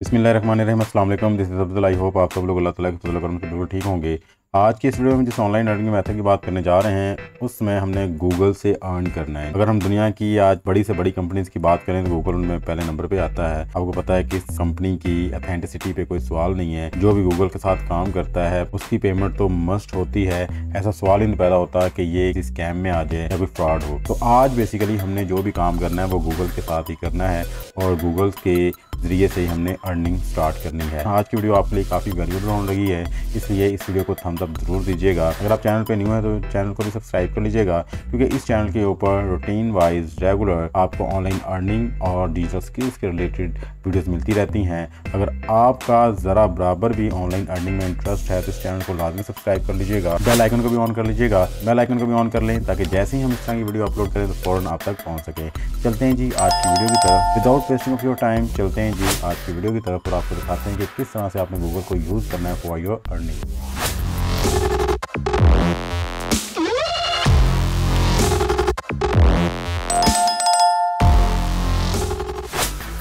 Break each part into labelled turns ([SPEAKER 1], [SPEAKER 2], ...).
[SPEAKER 1] बिस्मिल्लाहिर्रहमानिर्रहीम, अस्सलाम वालेकुम। This is Abdul. I hope आप सब लोग अल्लाह ताला के फज़ल करम से बिल्कुल ठीक होंगे। आज की इस वीडियो में जिस ऑनलाइन अर्निंग मेथड की बात करने जा रहे हैं उसमें हमने गूगल से अर्न करना है। अगर हम दुनिया की आज बड़ी से बड़ी कंपनीज की बात करें तो गूगल उनमें पहले नंबर पे आता है। आपको पता है कि इस कंपनी की ऑथेंटिसिटी पे कोई सवाल नहीं है। जो भी गूगल के साथ काम करता है उसकी पेमेंट तो मस्ट होती है। ऐसा सवाल ही नहीं पैदा होता कि ये किसी स्कैम में आ जाए या कोई फ्रॉड हो। तो आज बेसिकली हमने जो भी काम करना है वो गूगल के साथ ही करना है और गूगल के जरिए से ही हमने अर्निंग स्टार्ट करनी है। आज की वीडियो आपके लिए काफ़ी वैल्यूएबल होने लगी है, इसलिए इस वीडियो को थम्स अप जरूर दीजिएगा। अगर आप चैनल पे न्यू है तो चैनल को भी सब्सक्राइब कर लीजिएगा, क्योंकि इस चैनल के ऊपर रूटीन वाइज रेगुलर आपको ऑनलाइन अर्निंग और डिजिटल स्किल्स के रिलेटेड वीडियोस मिलती रहती हैं। अगर आपका ज़रा बराबर भी ऑनलाइन अर्निंग में इंटरेस्ट है तो इस चैनल को लाजमी सब्सक्राइब कर लीजिएगा। बेल आइकन को भी ऑन कर लीजिएगा। बेल आइकन को भी ऑन कर लें ताकि जैसे ही हम इस तरह की वीडियो अपलोड करें तो फ़ौरन आप तक पहुँच सके। चलते हैं जी आज की वीडियो की तरफ। Without wasting of your time चलते हैं जी आज की वीडियो की तरफ और आपको दिखाते हैं कि किस तरह से आपने गूगल को यूज़ करना है फॉर योर अर्निंग।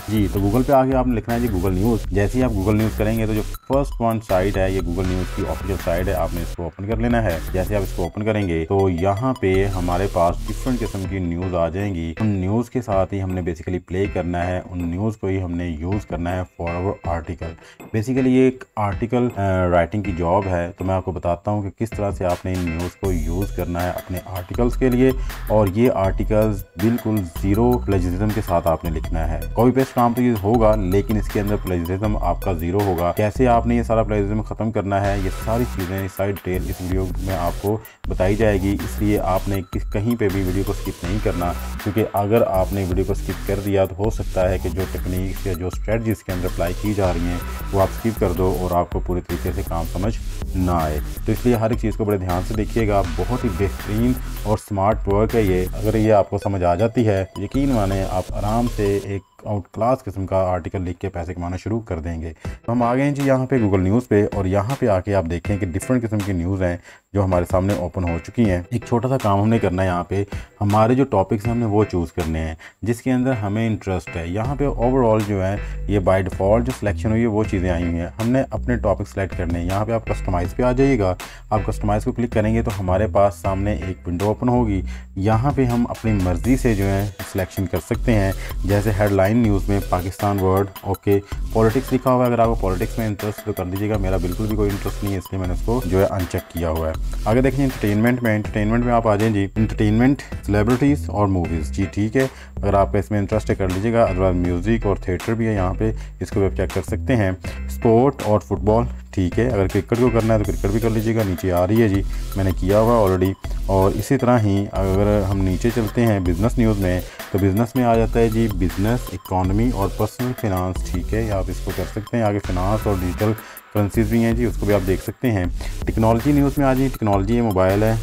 [SPEAKER 1] जी तो गूगल पे आके आपने लिखना है जी गूगल न्यूज़। जैसे ही आप गूगल न्यूज़ करेंगे तो जो फर्स्ट वन साइट है ये गूगल न्यूज़ की ऑफिशियल साइट है, आपने इसको ओपन कर लेना है। जैसे आप इसको ओपन करेंगे तो यहाँ पे हमारे पास डिफरेंट किस्म की न्यूज़ आ जाएंगी। उन न्यूज़ के साथ ही हमने बेसिकली प्ले करना है, उन न्यूज़ को ही हमने यूज़ करना है फॉर आवर आर्टिकल। बेसिकली ये एक आर्टिकल राइटिंग की जॉब है, तो मैं आपको बताता हूँ कि किस तरह से आपने इन न्यूज़ को यूज़ करना है अपने आर्टिकल्स के लिए। और ये आर्टिकल्स बिल्कुल ज़ीरो प्लेजरिज्म के साथ आपने लिखना है। कॉपी पेस्ट काम तो ये होगा लेकिन इसके अंदर प्लेजरिज्म आपका जीरो होगा। कैसे आपने ये सारा प्लेजरिज्म खत्म करना है, ये सारी चीज़ें सारी डिटेल इस वीडियो में आपको बताई जाएगी। इसलिए आपने कहीं पे भी वीडियो को स्किप नहीं करना, क्योंकि अगर आपने वीडियो को स्किप कर दिया तो हो सकता है कि जो टेक्निक्स या जो स्ट्रेटजी इसके अंदर अप्लाई की जा रही हैं वो आप स्किप कर दो और आपको पूरे तरीके से काम समझ ना आए। तो इसलिए हर एक चीज़ को बड़े ध्यान से देखिएगा। बहुत ही बेहतरीन और स्मार्ट वर्क है ये। अगर ये आपको समझ आ जाती है यकीन माने आप आराम से एक आउट क्लास किस्म का आर्टिकल लिख के पैसे कमाना शुरू कर देंगे। तो हम आ गए हैं जी यहाँ पे गूगल न्यूज़ पे और यहाँ पे आके आप देखें कि डिफरेंट किस्म की न्यूज़ हैं जो हमारे सामने ओपन हो चुकी हैं। एक छोटा सा काम हमने करना है, यहाँ पे हमारे जो टॉपिक्स हैं हमने वो चूज़ करने हैं जिसके अंदर हमें इंटरेस्ट है। यहाँ पे ओवरऑल जो है ये बाय डिफ़ॉल्ट जो सिलेक्शन हुई है वो चीज़ें आई हुई हैं। हमने अपने टॉपिक सेलेक्ट करने हैं। यहाँ पे आप कस्टमाइज़ पे आ जाइएगा। आप कस्टमाइज़ को क्लिक करेंगे तो हमारे पास सामने एक विंडो ओपन होगी। यहाँ पे हम अपनी मर्ज़ी से जो है सिलेक्शन कर सकते हैं। जैसे हेडलाइन न्यूज़ में पाकिस्तान वर्ड ओके पॉलिटिक्स लिखा हुआ है। अगर आपको पॉलिटिक्स में इंटरेस्ट तो कर लीजिएगा, मेरा बिल्कुल भी कोई इंटरेस्ट नहीं है इसलिए मैंने उसको जो है अनचेक किया हुआ है। आगे देखें एंटरटेनमेंट में आप आ जाएं जी, एंटरटेनमेंट सेलिब्रिटीज़ और मूवीज़। जी ठीक है, अगर आपका इसमें इंटरेस्ट है कर लीजिएगा। अदरवाइज म्यूज़िक और थिएटर भी है यहाँ पे, इसको भी आप चेक कर सकते हैं। स्पोर्ट और फुटबॉल ठीक है, अगर क्रिकेट को करना है तो क्रिकेट भी कर लीजिएगा। नीचे आ रही है जी, मैंने किया हुआ ऑलरेडी। और इसी तरह ही अगर हम नीचे चलते हैं बिज़नेस न्यूज़ में तो बिज़नेस में आ जाता है जी बिज़नेस, इकॉनमी और पर्सनल फिनांस। ठीक है, आप इसको कर सकते हैं। आगे फिनांस और डिजिटल करेंसीज भी हैं जी, उसको भी आप देख सकते हैं। टेक्नोलॉजी न्यूज़ में आ जी, टेक्नोलॉजी है, मोबाइल है,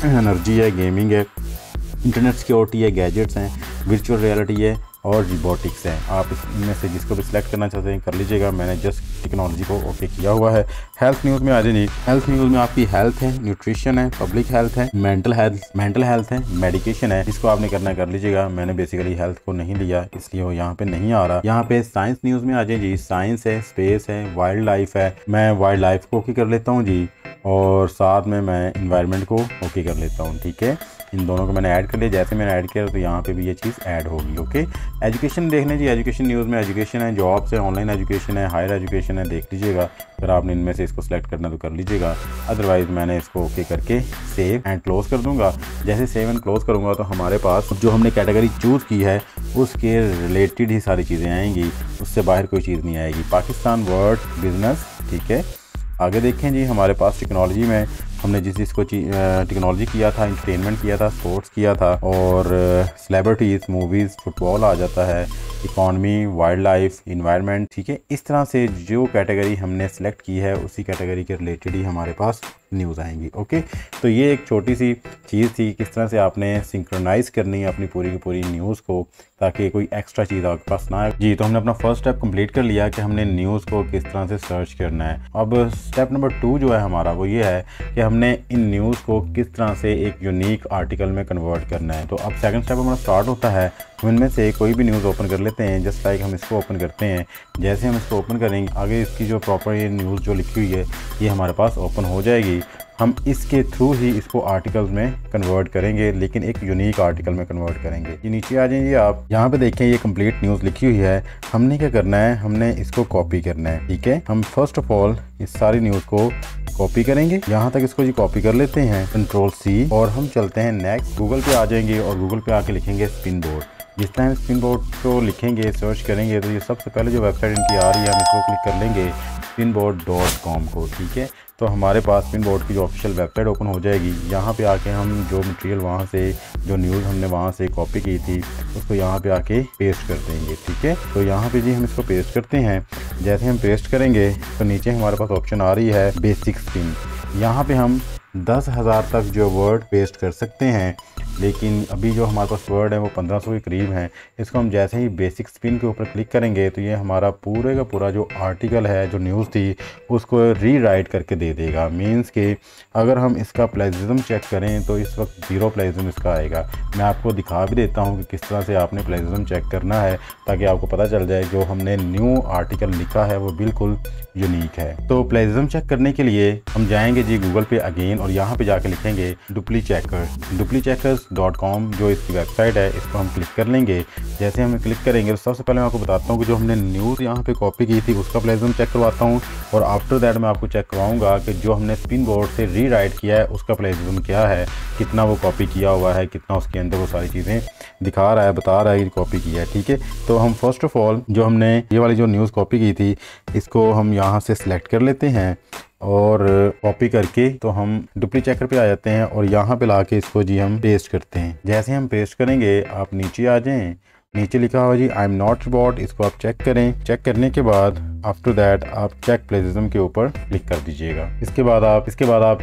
[SPEAKER 1] एनर्जी है, गेमिंग है, इंटरनेट सिक्योरिटी है, गैजेट्स हैं, वर्चुअल रियलिटी है और रोबोटिक्स है। आप इनमें से जिसको भी सिलेक्ट करना चाहते हैं कर लीजिएगा। मैंने जस्ट टेक्नोलॉजी को ओके किया हुआ है। हेल्थ न्यूज़ में आ जाइए। हेल्थ न्यूज़ में आपकी हेल्थ है, न्यूट्रिशन है, पब्लिक हेल्थ है, मेंटल हेल्थ है, मेडिकेशन है। जिसको आपने करना है कर लीजिएगा। मैंने बेसिकली हेल्थ को नहीं लिया इसलिए वो यहाँ पे नहीं आ रहा। यहाँ पे साइंस न्यूज़ में आ जाइए जी, साइंस है, स्पेस है, वाइल्ड लाइफ है। मैं वाइल्ड लाइफ को ओके कर लेता हूँ जी और साथ में मैं इन्वायरमेंट को ओके कर लेता हूँ। ठीक है, इन दोनों को मैंने ऐड कर लिया। जैसे मैंने ऐड किया तो यहाँ पे भी ये चीज़ ऐड होगी। ओके, एजुकेशन देख लें जी, एजुकेशन न्यूज़ में एजुकेशन है, जॉब्स है, ऑनलाइन एजुकेशन है, हायर एजुकेशन है, देख लीजिएगा। अगर आपने इनमें से इसको सेलेक्ट करना तो कर लीजिएगा। अदरवाइज़ मैंने इसको ओके करके सेव एंड क्लोज़ कर दूंगा। जैसे सेव एंड क्लोज़ करूँगा तो हमारे पास जो हमने कैटेगरी चूज़ की है उसके रिलेटेड ही सारी चीज़ें आएंगी, उससे बाहर कोई चीज़ नहीं आएगी। पाकिस्तान वर्ड बिज़नेस ठीक है। आगे देखें जी, हमारे पास टेक्नोलॉजी में हमने जिसको टेक्नोलॉजी किया था, एंटरटेनमेंट किया था, स्पोर्ट्स किया था और सेलिब्रिटीज़, मूवीज़, फुटबॉल आ जाता है, इकॉनमी, वाइल्ड लाइफ, इन्वायरमेंट। ठीक है, इस तरह से जो कैटेगरी हमने सेलेक्ट की है उसी कैटेगरी के रिलेटेड ही हमारे पास न्यूज़ आएंगी। ओके, तो ये एक छोटी सी चीज़ थी किस तरह से आपने सिंक्रोनाइज़ करनी है अपनी पूरी की पूरी न्यूज़ को ताकि कोई एक्स्ट्रा चीज़ आपके पास ना आए। जी, तो हमने अपना फर्स्ट स्टेप कंप्लीट कर लिया कि हमने न्यूज़ को किस तरह से सर्च करना है। अब स्टेप नंबर 2 जो है हमारा वो ये है कि हमने इन न्यूज़ को किस तरह से एक यूनिक आर्टिकल में कन्वर्ट करना है। तो अब सेकंड स्टेप हमारा स्टार्ट होता है। हम इनमें से कोई भी न्यूज़ ओपन कर लेते हैं। जस्ट लाइक हम इसको ओपन करते हैं। जैसे हम इसको ओपन करेंगे आगे इसकी जो प्रॉपर ये न्यूज़ जो लिखी हुई है ये हमारे पास ओपन हो जाएगी। हम इसके थ्रू ही इसको आर्टिकल्स में कन्वर्ट करेंगे, लेकिन एक यूनिक आर्टिकल में कन्वर्ट करेंगे। ये नीचे आ जाइए आप, यहाँ पे देखें ये कंप्लीट न्यूज़ लिखी हुई है। हमने क्या करना है, हमने इसको कॉपी करना है। ठीक है, हम फर्स्ट ऑफ ऑल इस सारी न्यूज़ को कॉपी करेंगे। यहाँ तक इसको जी कॉपी कर लेते हैं, Ctrl+C, और हम चलते हैं नेक्स्ट। गूगल पे आ जाएंगे और गूगल पे आके लिखेंगे स्पिन बोर्ड। जिस टाइम स्पिन बोर्ड को लिखेंगे, सर्च करेंगे, तो ये सबसे पहले जो वेबसाइट इनकी आ रही है हम इसको क्लिक कर लेंगे, spinboard.com को। ठीक है, तो हमारे पास स्पिन बोर्ड की जो ऑफिशियल वेबसाइट ओपन हो जाएगी। यहाँ पे आके हम जो मटेरियल वहाँ से, जो न्यूज़ हमने वहाँ से कॉपी की थी, उसको यहाँ पे आके पेस्ट कर देंगे। ठीक है, तो यहाँ पे जी हम इसको पेस्ट करते हैं। जैसे हम पेस्ट करेंगे तो नीचे हमारे पास ऑप्शन आ रही है बेसिक स्पिन। यहाँ पे हम 10,000 तक जो वर्ड पेस्ट कर सकते हैं, लेकिन अभी जो हमारे पास वर्ड है वो 1500 के करीब हैं। इसको हम जैसे ही बेसिक स्पिन के ऊपर क्लिक करेंगे तो ये हमारा पूरे का पूरा जो आर्टिकल है, जो न्यूज़ थी, उसको रीराइट करके दे देगा। मींस कि अगर हम इसका प्लेजरिज्म चेक करें तो इस वक्त 0 प्लेजरिज्म इसका आएगा। मैं आपको दिखा भी देता हूँ कि किस तरह से आपने प्लेजरिज्म चेक करना है, ताकि आपको पता चल जाए जो हमने न्यू आर्टिकल लिखा है वो बिल्कुल यूनिक है। तो प्लेजरिज्म चेक करने के लिए हम जाएंगे जी गूगल पे अगेन, और यहाँ पे जाके लिखेंगे dupliccheckers.com जो इसकी वेबसाइट है, इसको हम क्लिक कर लेंगे। जैसे हम क्लिक करेंगे तो सबसे पहले मैं आपको बताता हूँ कि जो हमने न्यूज़ यहाँ पे कॉपी की थी उसका प्लेजरिज्म चेक करवाता हूँ, और आफ्टर दैट मैं आपको चेक करवाऊँगा कि जो हमने स्पिन बोर्ड से रीराइट किया है उसका प्लेजरिज्म क्या है, कितना वो कॉपी किया हुआ है, कितना उसके अंदर वो सारी चीज़ें दिखा रहा है, बता रहा है कि कॉपी किया है। ठीक है, तो हम फर्स्ट ऑफ ऑल जो हमने ये वाली जो न्यूज़ कॉपी की थी इसको हम यहाँ से सिलेक्ट कर लेते हैं, और कॉपी करके तो हम डुप्लीचेकर पे आ जाते हैं, और यहाँ पे लाके इसको जी हम पेस्ट करते हैं। जैसे हम पेस्ट करेंगे आप नीचे आ जाएं, नीचे लिखा हुआ जी आई एम नॉट रोबोट, इसको आप चेक करें। चेक करने के बाद आफ्टर दैट आप चेक प्लेजरिज्म के ऊपर क्लिक कर दीजिएगा। इसके बाद आप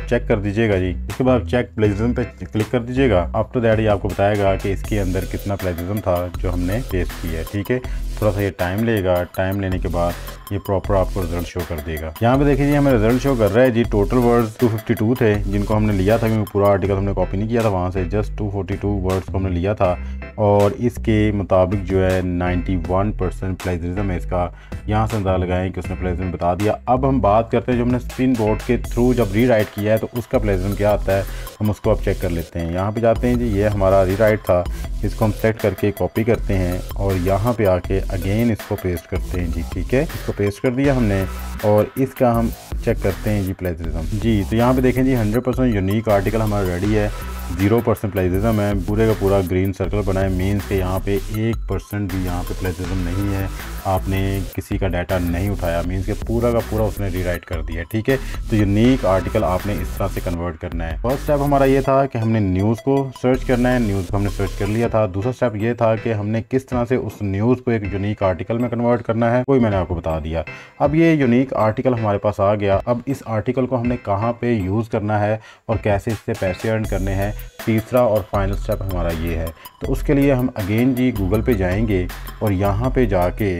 [SPEAKER 1] चेक कर दीजिएगा जी। इसके बाद चेक प्लेजरिज्म पे क्लिक कर दीजिएगा। आफ्टर दैट ये आपको बताएगा कि इसके अंदर कितना प्लेजरिज्म था जो हमने पेस्ट किया है। ठीक है, थोड़ा सा ये टाइम लेगा। टाइम लेने के बाद ये प्रॉपर आपको रिजल्ट शो कर देगा। यहाँ पे देखिए जी हमें रिजल्ट शो कर रहा है जी। टोटल वर्ड्स 252 थे जिनको हमने लिया था, क्योंकि पूरा आर्टिकल हमने कॉपी नहीं किया था वहाँ से, जस्ट 242 वर्ड्स को हमने लिया था, और इसके मुताबिक जो है 91% प्लेजरिज्म है इसका। यहाँ से अंदाजा लगाएं कि उसने प्लेजरिज्म बता दिया। अब हम बात करते हैं जो हमने स्पिन बोर्ड के थ्रू जब रीराइट किया है तो उसका प्लेजरिज्म क्या आता है, हम उसको अब चेक कर लेते हैं। यहाँ पे जाते हैं जी, ये हमारा रीराइट था, इसको हम सेलेक्ट करके कॉपी करते हैं और यहाँ पे आके अगेन इसको पेस्ट करते हैं जी। ठीक है, इसको पेस्ट कर दिया हमने, और इसका हम चेक करते हैं जी प्लेजरिज्म जी। तो यहाँ पे देखें जी 100% यूनिक आर्टिकल हमारा रेडी है। 0% प्लेजरिज्म है, पूरे का पूरा ग्रीन सर्कल बना है। मीन्स के यहाँ पे 1% भी यहाँ पे प्लेजरिज्म नहीं है, आपने किसी का डाटा नहीं उठाया। मीन्स के पूरा का पूरा उसने रीराइट कर दिया। ठीक है, तो यूनिक आर्टिकल आपने इस तरह से कन्वर्ट करना है। फर्स्ट स्टेप हमारा ये था कि हमने न्यूज़ को सर्च करना है, न्यूज़ को हमने सर्च कर लिया था। दूसरा स्टेप ये था कि हमने किस तरह से उस न्यूज़ को एक यूनिक आर्टिकल में कन्वर्ट करना है, कोई मैंने आपको बता दिया। अब ये यूनिक आर्टिकल हमारे पास आ गया। अब इस आर्टिकल को हमने कहाँ पे यूज़ करना है और कैसे इससे पैसे अर्न करने हैं, तीसरा और फाइनल स्टेप हमारा ये है। तो उसके लिए हम अगेन जी गूगल पे जाएंगे और यहाँ पे जाके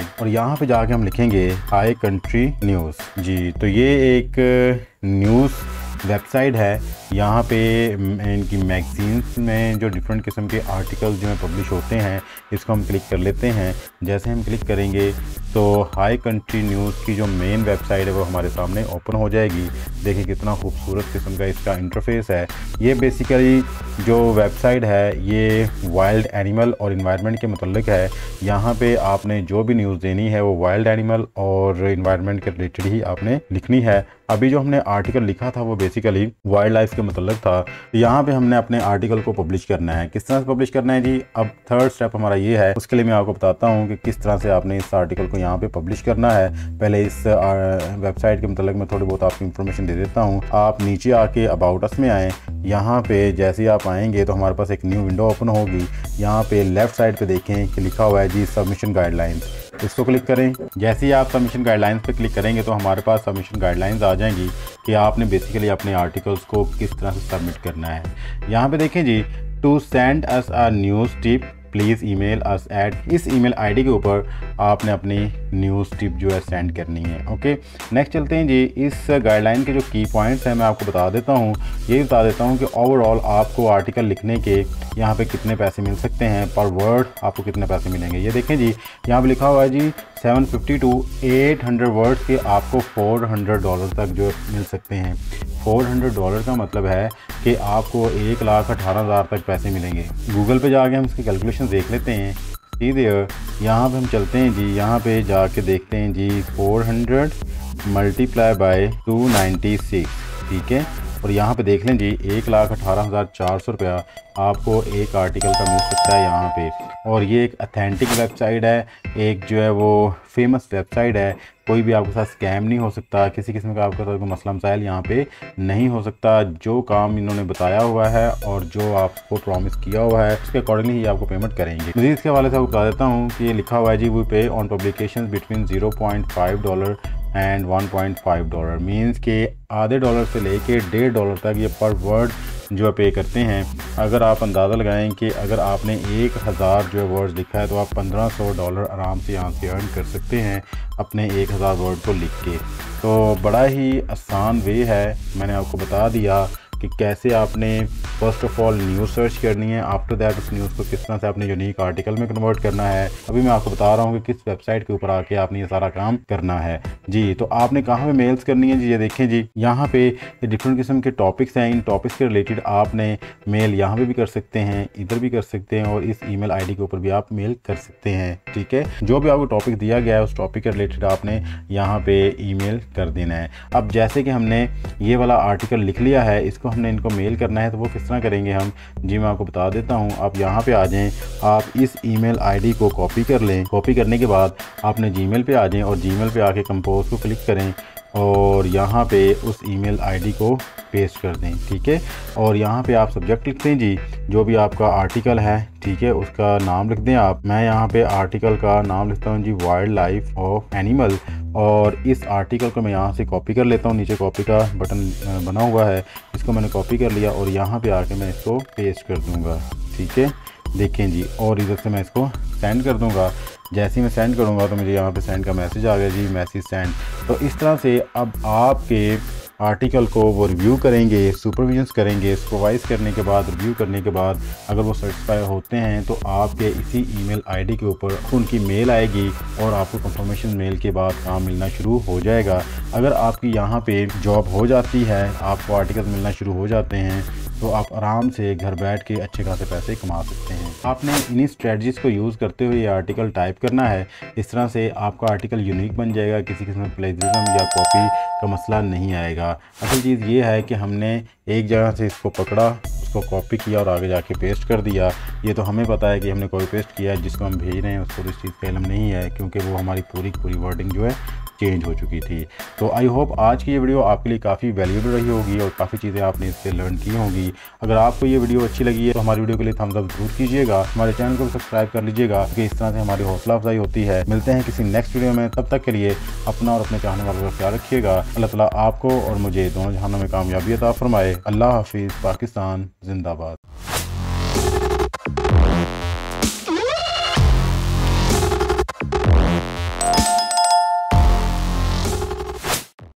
[SPEAKER 1] हम लिखेंगे हाई कंट्री न्यूज़ जी। तो ये एक न्यूज़ वेबसाइट है। यहाँ पे इनकी मैगजीन्स में जो डिफरेंट किस्म के आर्टिकल्स जो हैं पब्लिश होते हैं, इसको हम क्लिक कर लेते हैं। जैसे हम क्लिक करेंगे तो हाई कंट्री न्यूज़ की जो मेन वेबसाइट है वो हमारे सामने ओपन हो जाएगी। देखिए कितना खूबसूरत किस्म का इसका इंटरफेस है। ये बेसिकली जो वेबसाइट है ये वाइल्ड एनिमल और इन्वायरमेंट के मतलब है। यहाँ पे आपने जो भी न्यूज़ देनी है वो वाइल्ड एनिमल और इन्वायरमेंट के रिलेटेड ही आपने लिखनी है। अभी जो हमने आर्टिकल लिखा था वो बेसिकली वाइल्ड लाइफ के मतलब था। यहाँ पे हमने अपने आर्टिकल को पब्लिश करना है। किस तरह से पब्लिश करना है जी, अब थर्ड स्टेप हमारा ये है। उसके लिए मैं आपको बताता हूँ कि किस तरह से आपने इस आर्टिकल को यहाँ पे पब्लिश करना है। पहले इस वेबसाइट के मतलब मैं थोड़ी बहुत आपको इन्फॉर्मेशन दे देता हूँ। आप नीचे आके अबाउट अस में आएँ। यहाँ पे जैसे ही आप आएंगे तो हमारे पास एक न्यू विंडो ओपन होगी। यहाँ पे लेफ्ट साइड पे देखें कि लिखा हुआ है जी सबमिशन गाइडलाइंस, इसको क्लिक करें। जैसे ही आप सबमिशन गाइडलाइंस पे क्लिक करेंगे तो हमारे पास सबमिशन गाइडलाइंस आ जाएंगी कि आपने बेसिकली अपने आर्टिकल्स को किस तरह से सबमिट करना है। यहाँ पे देखें जी, to send us a news tip please email us at इस ईमेल आईडी के ऊपर आपने अपनी न्यूज़ टिप जो है सेंड करनी है। ओके, नेक्स्ट चलते हैं जी। इस गाइडलाइन के जो की पॉइंट्स हैं मैं आपको बता देता हूँ। ये बता देता हूँ कि ओवरऑल आपको आर्टिकल लिखने के यहाँ पे कितने पैसे मिल सकते हैं, पर वर्ड आपको कितने पैसे मिलेंगे। ये देखें जी, यहाँ पे लिखा हुआ है जी 750 to 800 वर्ड्स के आपको $400 तक जो मिल सकते हैं। $400 का मतलब है कि आपको 1,18,000 तक पैसे मिलेंगे। गूगल पे जाके हम इसकी कैलकुलेशन देख लेते हैं। सीधे यहाँ पे हम चलते हैं जी, यहाँ पे जाके देखते हैं जी 400 मल्टीप्लाई बाय 296, ठीक है। और यहाँ पे देख लें जी 1,18,400 रुपया आपको एक आर्टिकल का मिल सकता है यहाँ पे। और ये एक अथेंटिक वेबसाइट है, एक जो है वो फेमस वेबसाइट है। कोई भी आपके साथ स्कैम नहीं हो सकता, किसी किस्म का आपका कोई मसला मसाइल यहाँ पे नहीं हो सकता। जो काम इन्होंने बताया हुआ है और जो आपको प्रॉमिस किया हुआ है उसके अकॉर्डिंगली ही आपको पेमेंट करेंगे। मज़ीद इसके हवाले से आपको बता देता हूँ कि ये लिखा हुआ है जी वी पे on publication between $0.5 and $1.5 means के आधे डॉलर से लेके $1.5 तक ये पर वर्ड जो पे करते हैं। अगर आप अंदाज़ा लगाएं कि अगर आपने 1000 जो वर्ड्स लिखा है तो आप $1500 आराम से यहाँ से अर्न कर सकते हैं अपने 1000 वर्ड को लिख के। तो बड़ा ही आसान वे है, मैंने आपको बता दिया कि कैसे आपने first of all news search करनी है, आफ्टर दैट उस न्यूज़ को किस तरह से आपने यूनिक आर्टिकल में कन्वर्ट करना है। अभी मैं आपको बता रहा हूँ कि किस वेबसाइट के ऊपर आके आपने ये सारा काम करना है जी। तो आपने कहाँ पे मेल्स करनी है जी, ये देखें जी, यहाँ पे डिफरेंट किस्म के टॉपिक्स हैं। इन टॉपिक्स के रिलेटेड आपने मेल यहाँ पे भी कर सकते हैं, इधर भी कर सकते हैं, और इस ईमेल आईडी के ऊपर भी आप मेल कर सकते हैं, ठीक है। जो भी आपको टॉपिक दिया गया है उस टॉपिक के रिलेटेड आपने यहाँ पे ईमेल कर देना है। अब जैसे कि हमने ये वाला आर्टिकल लिख लिया है, इसको हमने इनको मेल करना है, तो वो किस तरह करेंगे हम जी, मैं आपको बता देता हूँ। आप यहाँ पे आ जाएं, आप इस ईमेल आईडी को कॉपी कर लें। कॉपी करने के बाद आपने जीमेल पे आ जाएं और जीमेल पे आके कंपोज को क्लिक करें और यहाँ पे उस ईमेल आईडी को पेस्ट कर दें, ठीक है। और यहाँ पे आप सब्जेक्ट लिखते हैं जी, जो भी आपका आर्टिकल है, ठीक है, उसका नाम लिख दें आप। मैं यहाँ पे आर्टिकल का नाम लिखता हूँ जी वाइल्ड लाइफ ऑफ एनिमल, और इस आर्टिकल को मैं यहाँ से कॉपी कर लेता हूँ। नीचे कॉपी का बटन बना हुआ है, इसको मैंने कॉपी कर लिया और यहाँ पे आके मैं इसको पेस्ट कर दूँगा, ठीक है। देखें जी, और इधर से मैं इसको सेंड कर दूँगा। जैसे ही मैं सेंड करूँगा तो मुझे यहाँ पे सेंड का मैसेज आ गया जी, मैसेज सेंड। तो इस तरह से अब आपके आर्टिकल को वो रिव्यू करेंगे, सुपरविजन्स करेंगे। सुपरवाइज़ करने के बाद, रिव्यू करने के बाद अगर वो सेटिस्फाई होते हैं तो आपके इसी ईमेल आईडी के ऊपर उनकी मेल आएगी और आपको कंफर्मेशन मेल के बाद काम मिलना शुरू हो जाएगा। अगर आपकी यहाँ पे जॉब हो जाती है, आपको आर्टिकल मिलना शुरू हो जाते हैं, तो आप आराम से घर बैठ के अच्छे खासे पैसे कमा सकते हैं। आपने इन्हीं स्ट्रेटजीज़ को यूज़ करते हुए ये आर्टिकल टाइप करना है। इस तरह से आपका आर्टिकल यूनिक बन जाएगा, किसी किस्म का प्लेजरिज्म या कॉपी का मसला नहीं आएगा। असल चीज़ ये है कि हमने एक जगह से इसको पकड़ा, उसको कॉपी किया और आगे जाके पेस्ट कर दिया। ये तो हमें पता है कि हमने कॉपी पेस्ट किया, जिसको हम भेज रहे हैं उसको इस चीज़ का इल्म नहीं है, क्योंकि वो हमारी पूरी वर्डिंग जो है चेंज हो चुकी थी। तो आई होप आज की ये वीडियो आपके लिए काफ़ी वैल्यूएबल रही होगी और काफ़ी चीज़ें आपने इससे लर्न की होंगी। अगर आपको ये वीडियो अच्छी लगी है तो हमारी वीडियो के लिए थम्स अप जरूर कीजिएगा, हमारे चैनल को सब्सक्राइब कर लीजिएगा, क्योंकि इस तरह से हमारी हौसला अफजाई होती है। मिलते हैं किसी नेक्स्ट वीडियो में, तब तक के लिए अपना और अपने चाहने वालों का ख्याल रखिएगा। अल्लाह ताला आपको और मुझे दोनों जहानों में कामयाबी अता फरमाए। अल्लाह हाफिज़। पाकिस्तान जिंदाबाद।